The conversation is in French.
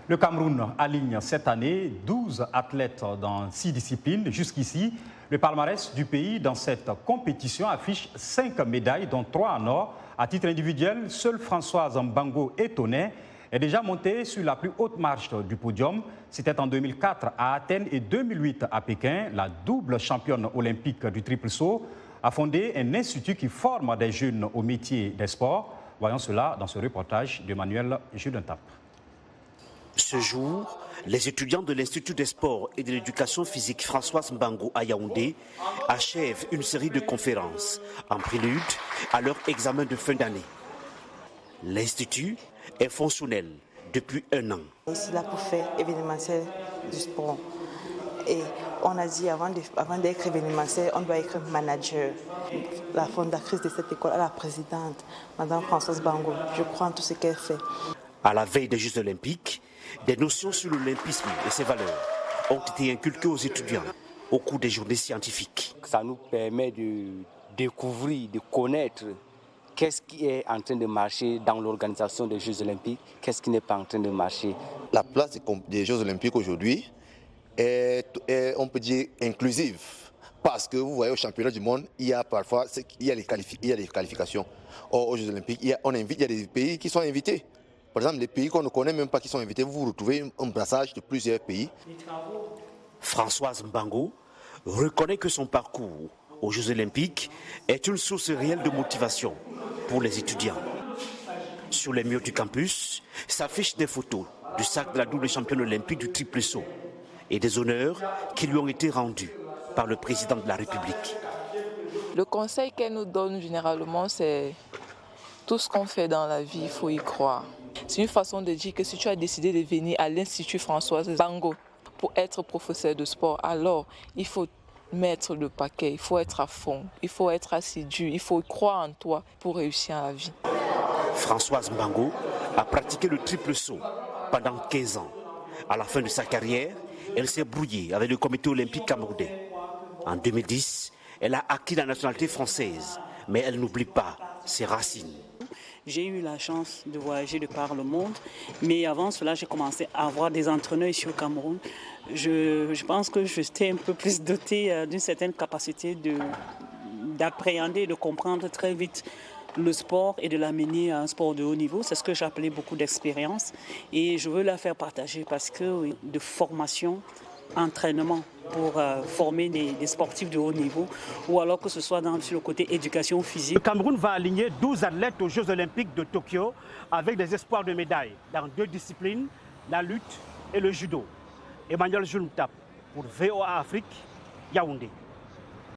Le Cameroun aligne cette année 12 athlètes dans 6 disciplines. Jusqu'ici, le palmarès du pays dans cette compétition affiche 5 médailles, dont 3 en or. À titre individuel, seule Françoise Mbango Etonet est déjà montée sur la plus haute marche du podium. C'était en 2004 à Athènes et 2008 à Pékin. La double championne olympique du triple saut a fondé un institut qui forme des jeunes au métier des sports. Voyons cela dans ce reportage d'Emmanuel Judentap. Ce jour, les étudiants de l'Institut des sports et de l'éducation physique Françoise Mbango à Yaoundé achèvent une série de conférences en prélude à leur examen de fin d'année. L'Institut est fonctionnel depuis 1 an. C'est là pour faire événementiel du sport. Et on a dit avant d'être événementiel, on doit être manager. La fondatrice de cette école, la présidente, Madame Françoise Mbango, je crois en tout ce qu'elle fait. À la veille des Jeux olympiques, des notions sur l'olympisme et ses valeurs ont été inculquées aux étudiants au cours des journées scientifiques. Ça nous permet de découvrir, de connaître qu'est-ce qui est en train de marcher dans l'organisation des Jeux olympiques, qu'est-ce qui n'est pas en train de marcher. La place des Jeux olympiques aujourd'hui est, on peut dire, inclusive. Parce que vous voyez, au championnat du monde, il y a parfois les qualifications. Or, aux Jeux olympiques, il y a des pays qui sont invités. Par exemple, les pays qu'on ne connaît même pas qui sont invités, vous retrouvez un brassage de plusieurs pays. Françoise Mbango reconnaît que son parcours aux Jeux olympiques est une source réelle de motivation pour les étudiants. Sur les murs du campus s'affichent des photos du sac de la double championne olympique du triple saut et des honneurs qui lui ont été rendus par le président de la République. Le conseil qu'elle nous donne généralement, c'est tout ce qu'on fait dans la vie, il faut y croire. C'est une façon de dire que si tu as décidé de venir à l'Institut Françoise Mbango pour être professeur de sport, alors il faut mettre le paquet, il faut être à fond, il faut être assidu, il faut croire en toi pour réussir à la vie. Françoise Mbango a pratiqué le triple saut pendant 15 ans. À la fin de sa carrière, elle s'est brouillée avec le comité olympique camerounais. En 2010, elle a acquis la nationalité française, mais elle n'oublie pas ses racines. J'ai eu la chance de voyager de par le monde, mais avant cela, j'ai commencé à avoir des entraîneurs ici au Cameroun. Je pense que j'étais un peu plus dotée d'une certaine capacité d'appréhender et de comprendre très vite le sport et de l'amener à un sport de haut niveau. C'est ce que j'appelais beaucoup d'expérience et je veux la faire partager parce que de formation, entraînement pour former des sportifs de haut niveau ou alors que ce soit sur le côté éducation physique. Le Cameroun va aligner 12 athlètes aux Jeux olympiques de Tokyo avec des espoirs de médailles dans 2 disciplines, la lutte et le judo. Emmanuel Judentap pour VOA Afrique, Yaoundé.